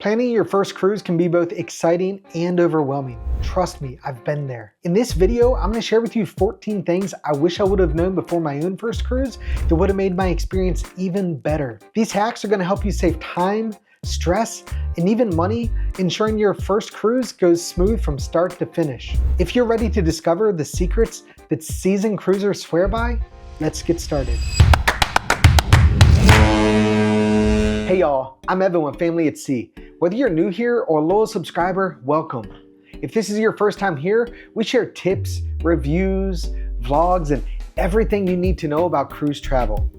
Planning your first cruise can be both exciting and overwhelming. Trust me, I've been there. In this video, I'm gonna share with you 14 things I wish I would have known before my own first cruise that would have made my experience even better. These hacks are gonna help you save time, stress, and even money, ensuring your first cruise goes smooth from start to finish. If you're ready to discover the secrets that seasoned cruisers swear by, let's get started. Hey y'all, I'm Evan with Family at Sea. Whether you're new here or a loyal subscriber, welcome. If this is your first time here, we share tips, reviews, vlogs, and everything you need to know about cruise travel.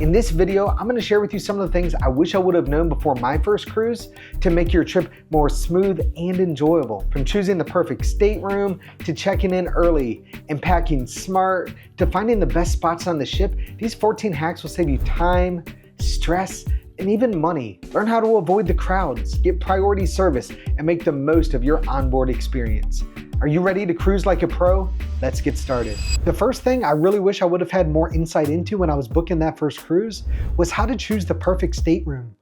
In this video, I'm gonna share with you some of the things I wish I would have known before my first cruise to make your trip more smooth and enjoyable. From choosing the perfect stateroom, to checking in early and packing smart, to finding the best spots on the ship, these 14 hacks will save you time, stress, and even money. Learn how to avoid the crowds, get priority service, and make the most of your onboard experience. Are you ready to cruise like a pro? Let's get started. The first thing I really wish I would have had more insight into when I was booking that first cruise was how to choose the perfect stateroom.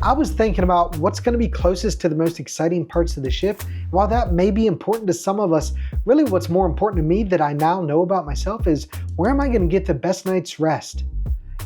I was thinking about what's gonna be closest to the most exciting parts of the ship. While that may be important to some of us, really what's more important to me that I now know about myself is where am I gonna get the best night's rest?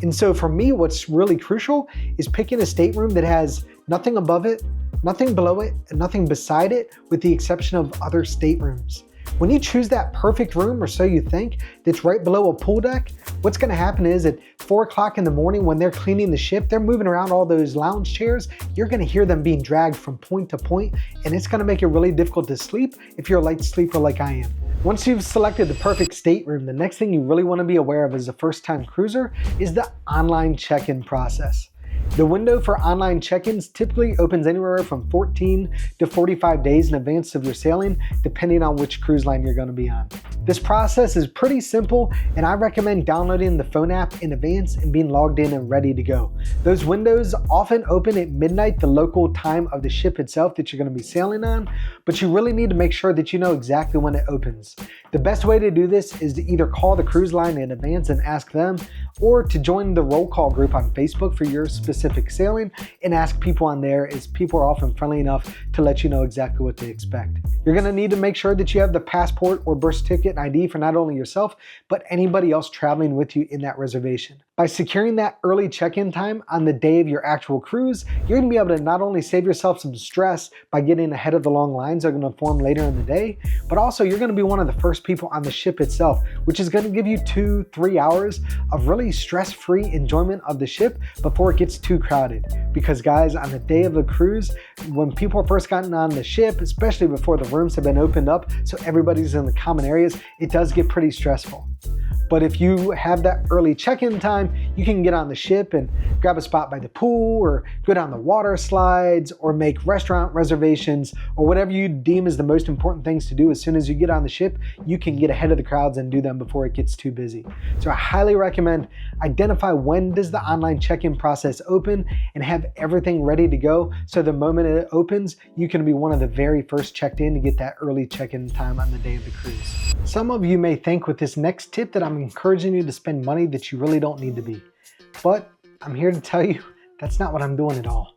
And so for me, what's really crucial is picking a stateroom that has nothing above it, nothing below it, and nothing beside it, with the exception of other staterooms. When you choose that perfect room, or so you think, that's right below a pool deck, what's gonna happen is at 4 o'clock in the morning when they're cleaning the ship, they're moving around all those lounge chairs, you're gonna hear them being dragged from point to point, and it's gonna make it really difficult to sleep if you're a light sleeper like I am. Once you've selected the perfect stateroom, the next thing you really want to be aware of as a first-time cruiser is the online check-in process. The window for online check-ins typically opens anywhere from 14 to 45 days in advance of your sailing, depending on which cruise line you're going to be on. This process is pretty simple, and I recommend downloading the phone app in advance and being logged in and ready to go. Those windows often open at midnight, the local time of the ship itself that you're going to be sailing on, but you really need to make sure that you know exactly when it opens. The best way to do this is to either call the cruise line in advance and ask them, or to join the roll call group on Facebook for your specific sailing and ask people on there, as people are often friendly enough to let you know exactly what to expect. You're gonna need to make sure that you have the passport or birth certificate and ID for not only yourself, but anybody else traveling with you in that reservation. By securing that early check-in time on the day of your actual cruise, you're gonna be able to not only save yourself some stress by getting ahead of the long lines that are gonna form later in the day, but also you're gonna be one of the first people on the ship itself, which is gonna give you 2-3 hours of really stress-free enjoyment of the ship before it gets too crowded. Because guys, on the day of the cruise, when people are first gotten on the ship, especially before the rooms have been opened up so everybody's in the common areas, it does get pretty stressful. But if you have that early check-in time, you can get on the ship and grab a spot by the pool, or go down the water slides, or make restaurant reservations, or whatever you deem is the most important things to do. As soon as you get on the ship, you can get ahead of the crowds and do them before it gets too busy. So I highly recommend identify when does the online check-in process open and have everything ready to go, so the moment it opens, you can be one of the very first checked in to get that early check-in time on the day of the cruise. Some of you may think with this next tip that I'm encouraging you to spend money that you really don't need to be. But I'm here to tell you that's not what I'm doing at all.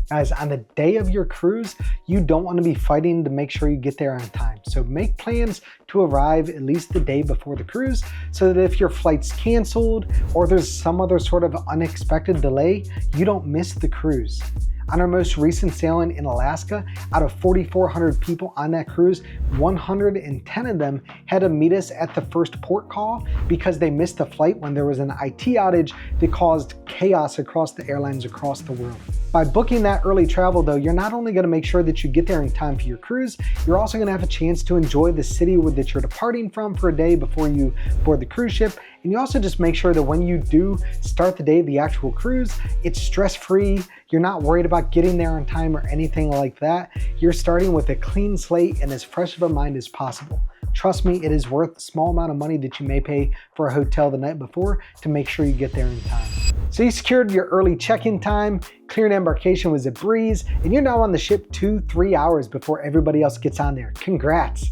Guys, on the day of your cruise, you don't want to be fighting to make sure you get there on time. So make plans to arrive at least the day before the cruise, so that if your flight's canceled or there's some other sort of unexpected delay, you don't miss the cruise. On our most recent sailing in Alaska, out of 4,400 people on that cruise, 110 of them had to meet us at the first port call because they missed a flight when there was an IT outage that caused chaos across the airlines across the world. By booking that early travel though, you're not only gonna make sure that you get there in time for your cruise, you're also gonna have a chance to enjoy the city that you're departing from for a day before you board the cruise ship. And you also just make sure that when you do start the day of the actual cruise, it's stress-free. You're not worried about getting there on time or anything like that. You're starting with a clean slate and as fresh of a mind as possible. Trust me, it is worth the small amount of money that you may pay for a hotel the night before to make sure you get there in time. So you secured your early check-in time, clearing embarkation was a breeze, and you're now on the ship 2-3 hours before everybody else gets on there. Congrats.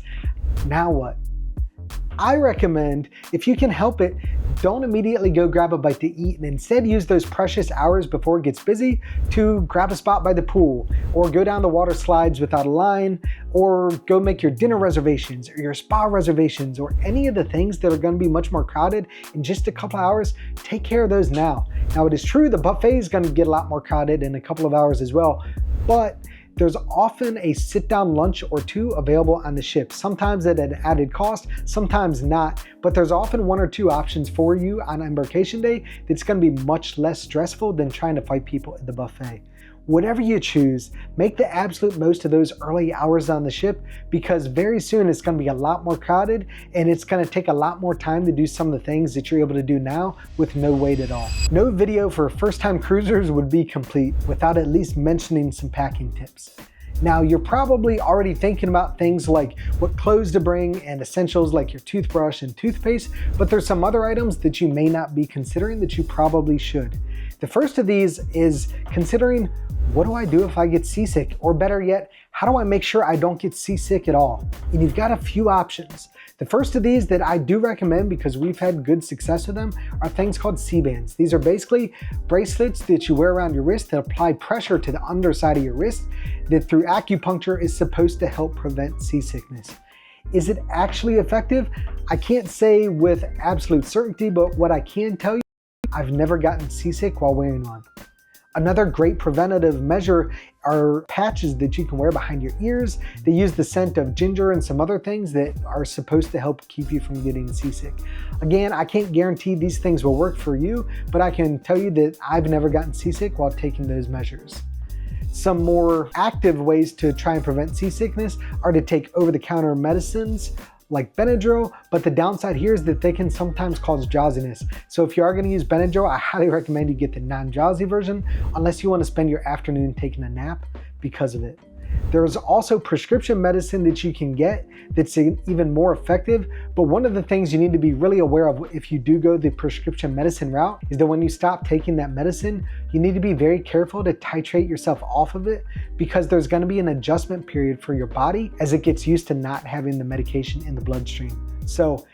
Now what? I recommend, if you can help it, don't immediately go grab a bite to eat and instead use those precious hours before it gets busy to grab a spot by the pool, or go down the water slides without a line, or go make your dinner reservations or your spa reservations, or any of the things that are going to be much more crowded in just a couple hours. Take care of those now. Now, it is true the buffet is going to get a lot more crowded in a couple of hours as well, but there's often a sit-down lunch or two available on the ship, sometimes at an added cost, sometimes not, but there's often one or two options for you on embarkation day that's going to be much less stressful than trying to fight people at the buffet. Whatever you choose, make the absolute most of those early hours on the ship, because very soon it's going to be a lot more crowded and it's going to take a lot more time to do some of the things that you're able to do now with no wait at all. No video for first-time cruisers would be complete without at least mentioning some packing tips. Now, you're probably already thinking about things like what clothes to bring and essentials like your toothbrush and toothpaste, but there's some other items that you may not be considering that you probably should. The first of these is considering, what do I do if I get seasick? Or better yet, how do I make sure I don't get seasick at all? And you've got a few options. The first of these that I do recommend, because we've had good success with them, are things called C-bands. These are basically bracelets that you wear around your wrist that apply pressure to the underside of your wrist that through acupuncture is supposed to help prevent seasickness. Is it actually effective? I can't say with absolute certainty, but what I can tell you, I've never gotten seasick while wearing one. Another great preventative measure are patches that you can wear behind your ears. They use the scent of ginger and some other things that are supposed to help keep you from getting seasick. Again, I can't guarantee these things will work for you, but I can tell you that I've never gotten seasick while taking those measures. Some more active ways to try and prevent seasickness are to take over-the-counter medicines like Benadryl, but the downside here is that they can sometimes cause drowsiness. So if you are going to use Benadryl, I highly recommend you get the non-drowsy version, unless you want to spend your afternoon taking a nap because of it. There's also prescription medicine that you can get that's even more effective, but one of the things you need to be really aware of if you do go the prescription medicine route is that when you stop taking that medicine, you need to be very careful to titrate yourself off of it, because there's going to be an adjustment period for your body as it gets used to not having the medication in the bloodstream. So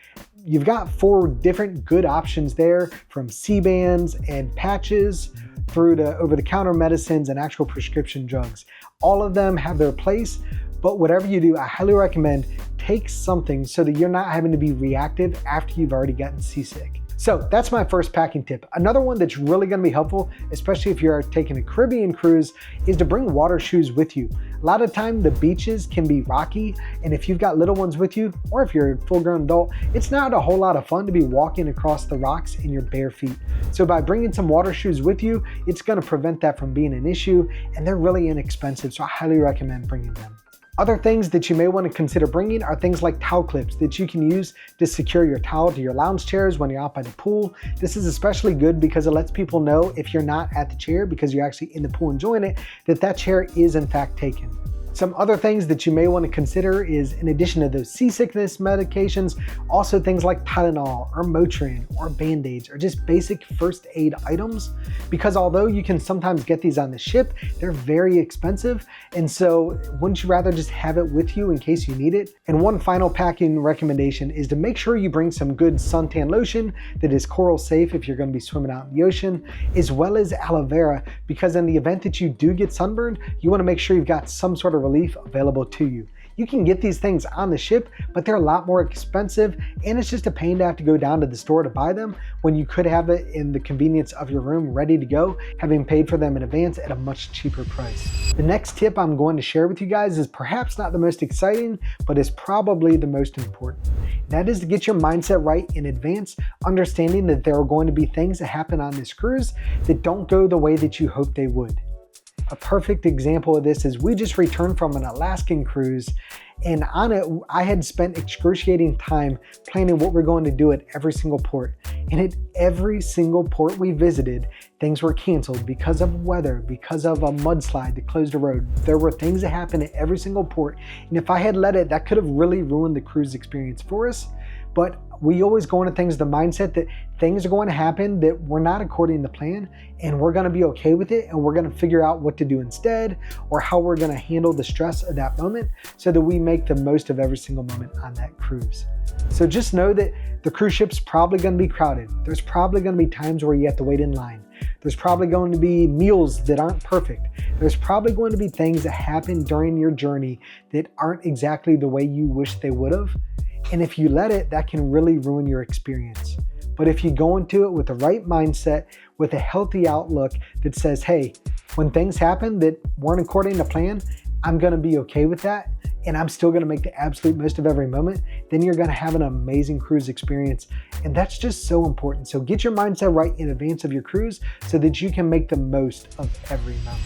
you've got 4 different good options there, from C-bands and patches through to over-the-counter medicines and actual prescription drugs. All of them have their place, but whatever you do, I highly recommend take something so that you're not having to be reactive after you've already gotten seasick. So that's my first packing tip. Another one that's really going to be helpful, especially if you're taking a Caribbean cruise, is to bring water shoes with you. A lot of time the beaches can be rocky, and if you've got little ones with you, or if you're a full-grown adult, it's not a whole lot of fun to be walking across the rocks in your bare feet. So by bringing some water shoes with you, it's going to prevent that from being an issue, and they're really inexpensive, so I highly recommend bringing them. Other things that you may want to consider bringing are things like towel clips that you can use to secure your towel to your lounge chairs when you're out by the pool. This is especially good because it lets people know if you're not at the chair because you're actually in the pool enjoying it, that that chair is in fact taken. Some other things that you may want to consider is, in addition to those seasickness medications, also things like Tylenol or Motrin or Band-Aids or just basic first aid items, because although you can sometimes get these on the ship, they're very expensive, and so wouldn't you rather just have it with you in case you need it? And one final packing recommendation is to make sure you bring some good suntan lotion that is coral safe if you're going to be swimming out in the ocean, as well as aloe vera, because in the event that you do get sunburned, you want to make sure you've got some sort of relief available to you. You can get these things on the ship, but they're a lot more expensive, and it's just a pain to have to go down to the store to buy them when you could have it in the convenience of your room ready to go, having paid for them in advance at a much cheaper price. The next tip I'm going to share with you guys is perhaps not the most exciting, but is probably the most important. That is to get your mindset right in advance, understanding that there are going to be things that happen on this cruise that don't go the way that you hope they would. A perfect example of this is we just returned from an Alaskan cruise, and on it I had spent excruciating time planning what we're going to do at every single port. And at every single port we visited, things were canceled because of weather, because of a mudslide that closed the road. There were things that happened at every single port, and if I had let it, that could have really ruined the cruise experience for us. But we always go into things with the mindset that things are going to happen that were not according to plan, and we're going to be okay with it, and we're going to figure out what to do instead, or how we're going to handle the stress of that moment so that we make the most of every single moment on that cruise. So just know that the cruise ship's probably going to be crowded. There's probably going to be times where you have to wait in line. There's probably going to be meals that aren't perfect. There's probably going to be things that happen during your journey that aren't exactly the way you wish they would have. And if you let it, that can really ruin your experience. But if you go into it with the right mindset, with a healthy outlook that says, hey, when things happen that weren't according to plan, I'm gonna be okay with that, and I'm still gonna make the absolute most of every moment, then you're gonna have an amazing cruise experience. And that's just so important. So get your mindset right in advance of your cruise so that you can make the most of every moment.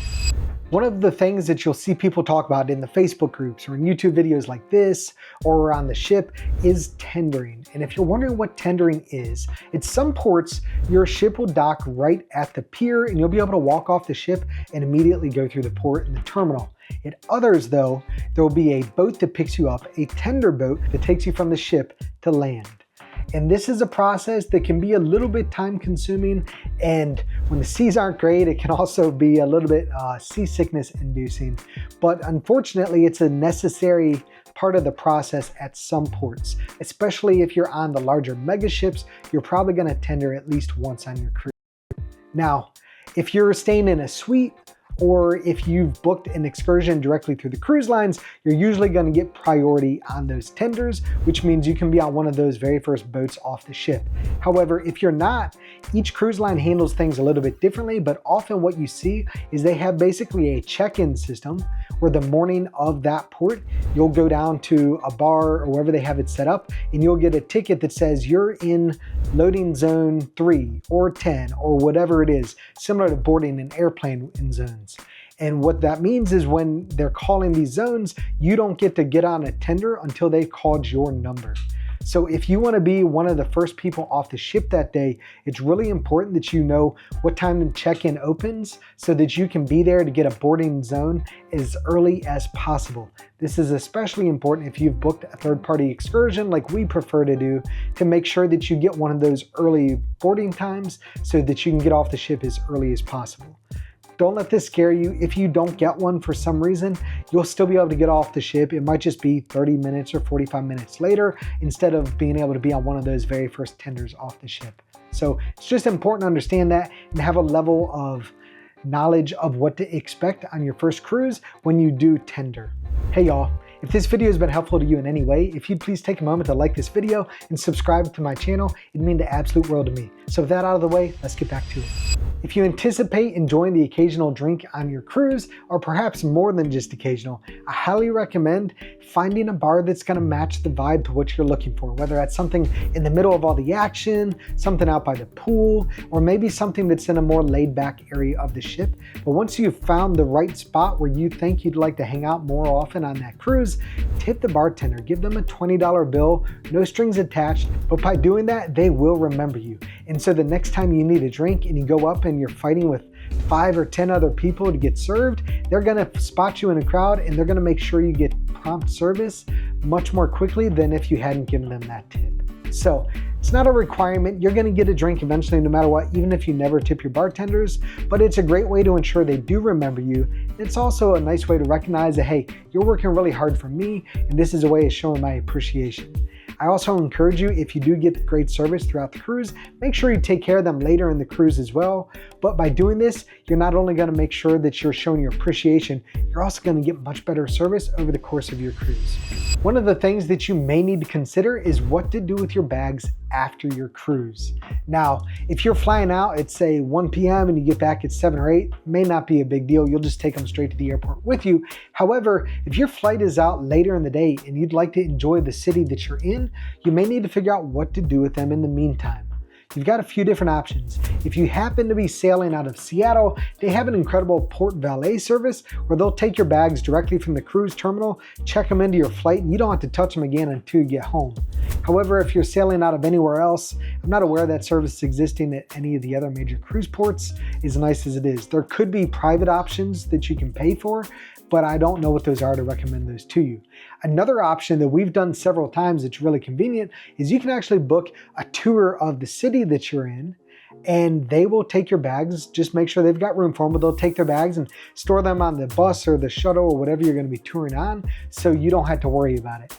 One of the things that you'll see people talk about in the Facebook groups or in YouTube videos like this or on the ship is tendering. And if you're wondering what tendering is, at some ports, your ship will dock right at the pier and you'll be able to walk off the ship and immediately go through the port and the terminal. At others though, there will be a boat that picks you up, a tender boat that takes you from the ship to land. And this is a process that can be a little bit time consuming, and when the seas aren't great, it can also be a little bit seasickness inducing. But unfortunately, it's a necessary part of the process at some ports, especially if you're on the larger mega ships. You're probably going to tender at least once on your cruise. Now, if you're staying in a suite, or if you've booked an excursion directly through the cruise lines, you're usually going to get priority on those tenders, which means you can be on one of those very first boats off the ship. However, if you're not, each cruise line handles things a little bit differently, but often what you see is they have basically a check-in system where the morning of that port, you'll go down to a bar or wherever they have it set up, and you'll get a ticket that says you're in loading zone 3 or 10 or whatever it is, similar to boarding an airplane in zones. And what that means is when they're calling these zones, you don't get to get on a tender until they've called your number. So if you want to be one of the first people off the ship that day, it's really important that you know what time the check-in opens so that you can be there to get a boarding zone as early as possible. This is especially important if you've booked a third-party excursion like we prefer to do, to make sure that you get one of those early boarding times so that you can get off the ship as early as possible. Don't let this scare you. If you don't get one for some reason, you'll still be able to get off the ship. It might just be 30 minutes or 45 minutes later instead of being able to be on one of those very first tenders off the ship. So it's just important to understand that and have a level of knowledge of what to expect on your first cruise when you do tender. Hey y'all, if this video has been helpful to you in any way, if you'd please take a moment to like this video and subscribe to my channel, it'd mean the absolute world to me. So with that out of the way, let's get back to it. If you anticipate enjoying the occasional drink on your cruise, or perhaps more than just occasional, I highly recommend finding a bar that's going to match the vibe to what you're looking for, whether that's something in the middle of all the action, something out by the pool, or maybe something that's in a more laid-back area of the ship. But once you've found the right spot where you think you'd like to hang out more often on that cruise, tip the bartender, give them a $20 bill, no strings attached, but by doing that, they will remember you. And so the next time you need a drink and you go up and you're fighting with 5 or 10 other people to get served, they're gonna spot you in a crowd and they're gonna make sure you get prompt service much more quickly than if you hadn't given them that tip. So it's not a requirement. You're gonna get a drink eventually no matter what, even if you never tip your bartenders, but it's a great way to ensure they do remember you. It's also a nice way to recognize that, hey, you're working really hard for me, and this is a way of showing my appreciation. I also encourage you, if you do get great service throughout the cruise, make sure you take care of them later in the cruise as well. But by doing this, you're not only going to make sure that you're showing your appreciation, you're also going to get much better service over the course of your cruise. One of the things that you may need to consider is what to do with your bags after your cruise. Now, if you're flying out at say 1 p.m. and you get back at 7 or 8, may not be a big deal. You'll just take them straight to the airport with you. However, if your flight is out later in the day and you'd like to enjoy the city that you're in, you may need to figure out what to do with them in the meantime. You've got a few different options. If you happen to be sailing out of Seattle, they have an incredible port valet service where they'll take your bags directly from the cruise terminal, check them into your flight, and you don't have to touch them again until you get home. However, if you're sailing out of anywhere else, I'm not aware that service existing at any of the other major cruise ports, as nice as it is. There could be private options that you can pay for, but I don't know what those are to recommend those to you. Another option that we've done several times that's really convenient is you can actually book a tour of the city that you're in, and they will take your bags. Just make sure they've got room for them, but they'll take their bags and store them on the bus or the shuttle or whatever you're going to be touring on, so you don't have to worry about it.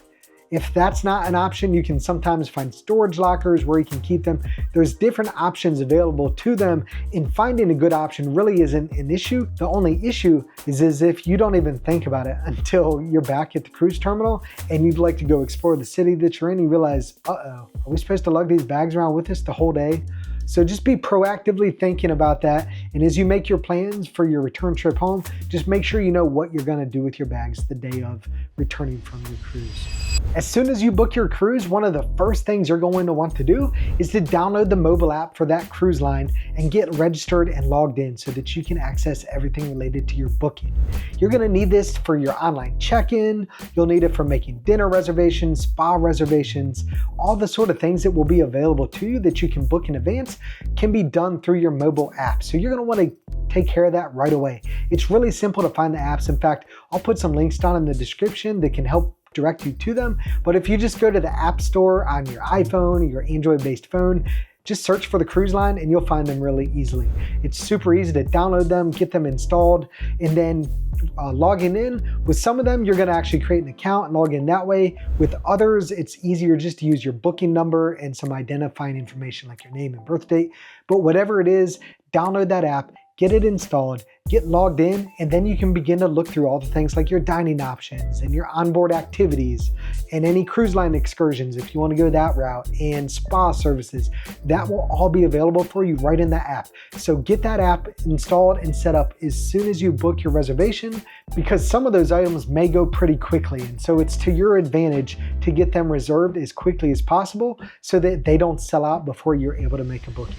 If that's not an option, you can sometimes find storage lockers where you can keep them. There's different options available to them, and finding a good option really isn't an issue. The only issue is if you don't even think about it until you're back at the cruise terminal and you'd like to go explore the city that you're in. You realize, uh-oh, are we supposed to lug these bags around with us the whole day? So just be proactively thinking about that. And as you make your plans for your return trip home, just make sure you know what you're gonna do with your bags the day of returning from your cruise. As soon as you book your cruise, one of the first things you're going to want to do is to download the mobile app for that cruise line and get registered and logged in so that you can access everything related to your booking. You're gonna need this for your online check-in. You'll need it for making dinner reservations, spa reservations, all the sort of things that will be available to you that you can book in advance can be done through your mobile app. So you're gonna wanna take care of that right away. It's really simple to find the apps. In fact, I'll put some links down in the description that can help direct you to them. But if you just go to the App Store on your iPhone or your Android-based phone, just search for the cruise line and you'll find them really easily. It's super easy to download them, get them installed, and then logging in. With some of them, you're gonna actually create an account and log in that way. With others, it's easier just to use your booking number and some identifying information like your name and birth date. But whatever it is, download that app, get it installed, get logged in, and then you can begin to look through all the things like your dining options and your onboard activities and any cruise line excursions if you want to go that route, and spa services. That will all be available for you right in the app. So get that app installed and set up as soon as you book your reservation, because some of those items may go pretty quickly. And so it's to your advantage to get them reserved as quickly as possible so that they don't sell out before you're able to make a booking.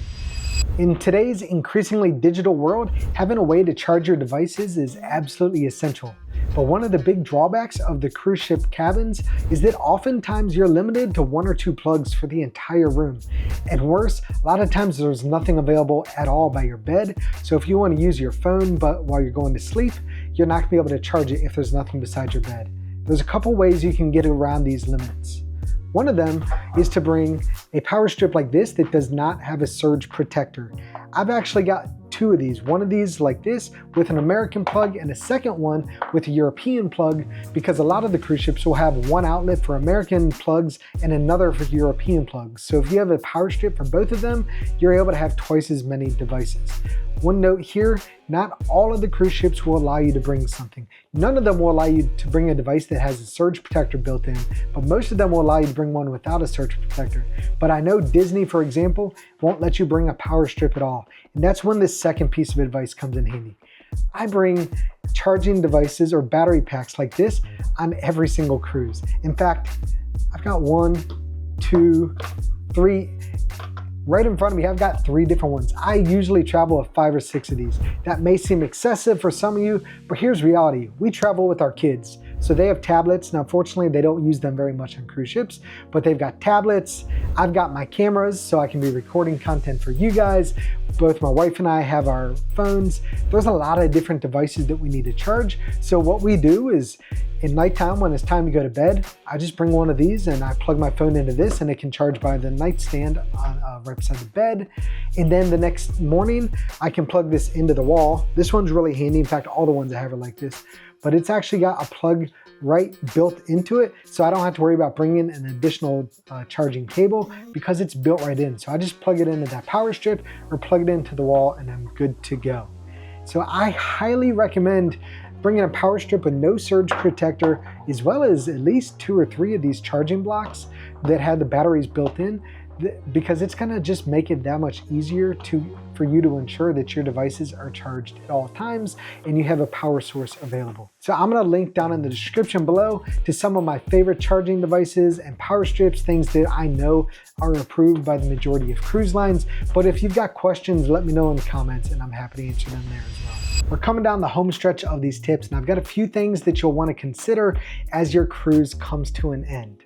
In today's increasingly digital world, having a way to charge your devices is absolutely essential. But one of the big drawbacks of the cruise ship cabins is that oftentimes you're limited to 1 or 2 plugs for the entire room. And worse, a lot of times there's nothing available at all by your bed. So if you want to use your phone but while you're going to sleep, you're not going to be able to charge it if there's nothing beside your bed. There's a couple ways you can get around these limits. One of them is to bring a power strip like this that does not have a surge protector. I've actually got 2 of these. One of these like this with an American plug and a second one with a European plug, because a lot of the cruise ships will have one outlet for American plugs and another for European plugs. So if you have a power strip for both of them, you're able to have twice as many devices. One note here, not all of the cruise ships will allow you to bring something. None of them will allow you to bring a device that has a surge protector built in, but most of them will allow you to bring one without a surge protector. But I know Disney, for example, won't let you bring a power strip at all. And that's when this second piece of advice comes in handy. I bring charging devices or battery packs like this on every single cruise. In fact, I've got 1, 2, 3, right in front of me, I've got 3 different ones. I usually travel with 5 or 6 of these. That may seem excessive for some of you, but here's reality. We travel with our kids. So they have tablets. Now, fortunately, they don't use them very much on cruise ships, but they've got tablets. I've got my cameras so I can be recording content for you guys. Both my wife and I have our phones. There's a lot of different devices that we need to charge. So what we do is in nighttime, when it's time to go to bed, I just bring one of these and I plug my phone into this and it can charge by the nightstand on, right beside the bed. And then the next morning, I can plug this into the wall. This one's really handy. In fact, all the ones I have are like this, but it's actually got a plug right built into it. So I don't have to worry about bringing an additional charging cable because it's built right in. So I just plug it into that power strip or plug it into the wall and I'm good to go. So I highly recommend bringing a power strip with no surge protector, as well as at least 2 or 3 of these charging blocks that have the batteries built in, because it's gonna just make it that much easier for you to ensure that your devices are charged at all times and you have a power source available. So I'm gonna link down in the description below to some of my favorite charging devices and power strips, things that I know are approved by the majority of cruise lines. But if you've got questions, let me know in the comments and I'm happy to answer them there as well. We're coming down the home stretch of these tips, and I've got a few things that you'll want to consider as your cruise comes to an end.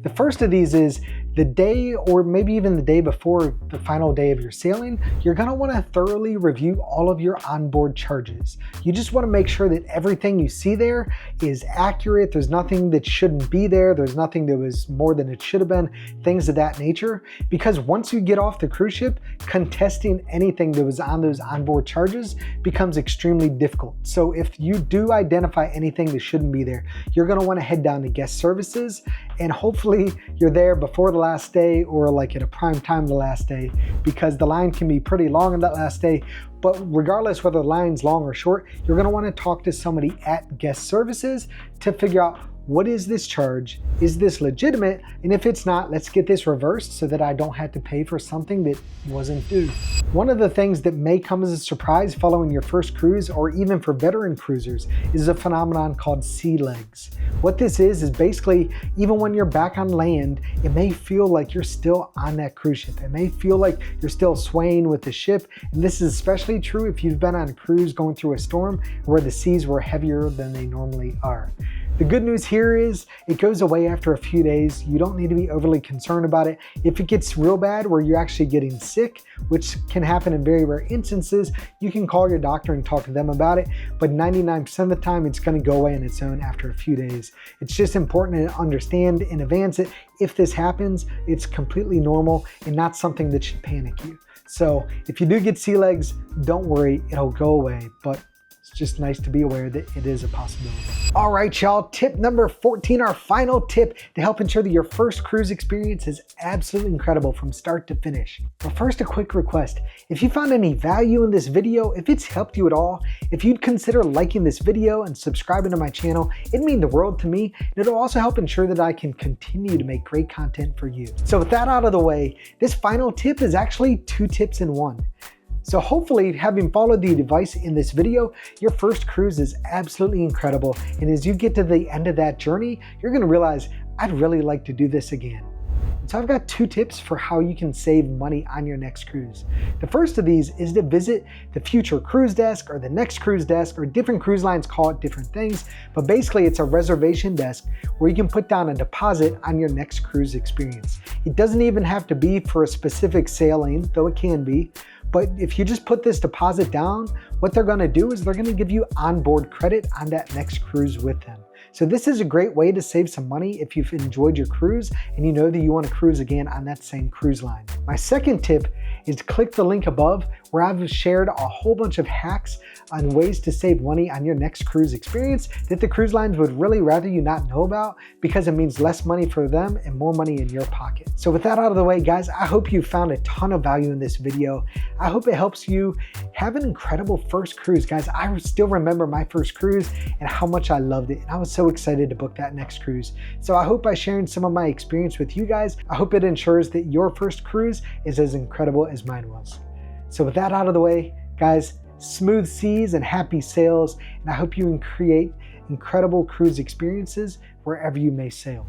The first of these is The day, or maybe even the day before the final day of your sailing, you're gonna wanna thoroughly review all of your onboard charges. You just wanna make sure that everything you see there is accurate. There's nothing that shouldn't be there. There's nothing that was more than it should have been, things of that nature. Because once you get off the cruise ship, contesting anything that was on those onboard charges becomes extremely difficult. So if you do identify anything that shouldn't be there, you're gonna wanna head down to guest services, and hopefully you're there before the last day or like at a prime time the last day, because the line can be pretty long on that last day. But regardless whether the line's long or short, you're gonna wanna talk to somebody at guest services to figure out, what is this charge? Is this legitimate? And if it's not, let's get this reversed so that I don't have to pay for something that wasn't due. One of the things that may come as a surprise following your first cruise, or even for veteran cruisers, is a phenomenon called sea legs. What this is basically, even when you're back on land, it may feel like you're still on that cruise ship. It may feel like you're still swaying with the ship. And this is especially true if you've been on a cruise going through a storm where the seas were heavier than they normally are. The good news here is it goes away after a few days. You don't need to be overly concerned about it. If it gets real bad where you're actually getting sick, which can happen in very rare instances, you can call your doctor and talk to them about it. But 99% of the time, it's gonna go away on its own after a few days. It's just important to understand in advance that if this happens, it's completely normal and not something that should panic you. So if you do get sea legs, don't worry, it'll go away. But it's just nice to be aware that it is a possibility. All right, y'all, tip number 14, our final tip to help ensure that your first cruise experience is absolutely incredible from start to finish. But first, a quick request. If you found any value in this video, if it's helped you at all, if you'd consider liking this video and subscribing to my channel, it'd mean the world to me, and it'll also help ensure that I can continue to make great content for you. So with that out of the way, this final tip is actually 2 tips in 1. So hopefully, having followed the advice in this video, your first cruise is absolutely incredible. And as you get to the end of that journey, you're gonna realize, I'd really like to do this again. So I've got 2 tips for how you can save money on your next cruise. The first of these is to visit the future cruise desk or the next cruise desk, or different cruise lines call it different things, but basically it's a reservation desk where you can put down a deposit on your next cruise experience. It doesn't even have to be for a specific sailing, though it can be. But if you just put this deposit down, what they're gonna do is they're gonna give you onboard credit on that next cruise with them. So this is a great way to save some money if you've enjoyed your cruise and you know that you want to cruise again on that same cruise line. My second tip is to click the link above, where I've shared a whole bunch of hacks on ways to save money on your next cruise experience that the cruise lines would really rather you not know about, because it means less money for them and more money in your pocket. So with that out of the way, guys, I hope you found a ton of value in this video. I hope it helps you have an incredible first cruise. Guys, I still remember my first cruise and how much I loved it. And I was so excited to book that next cruise. So I hope by sharing some of my experience with you guys, I hope it ensures that your first cruise is as incredible as mine was. So with that out of the way, guys, smooth seas and happy sails, and I hope you can create incredible cruise experiences wherever you may sail.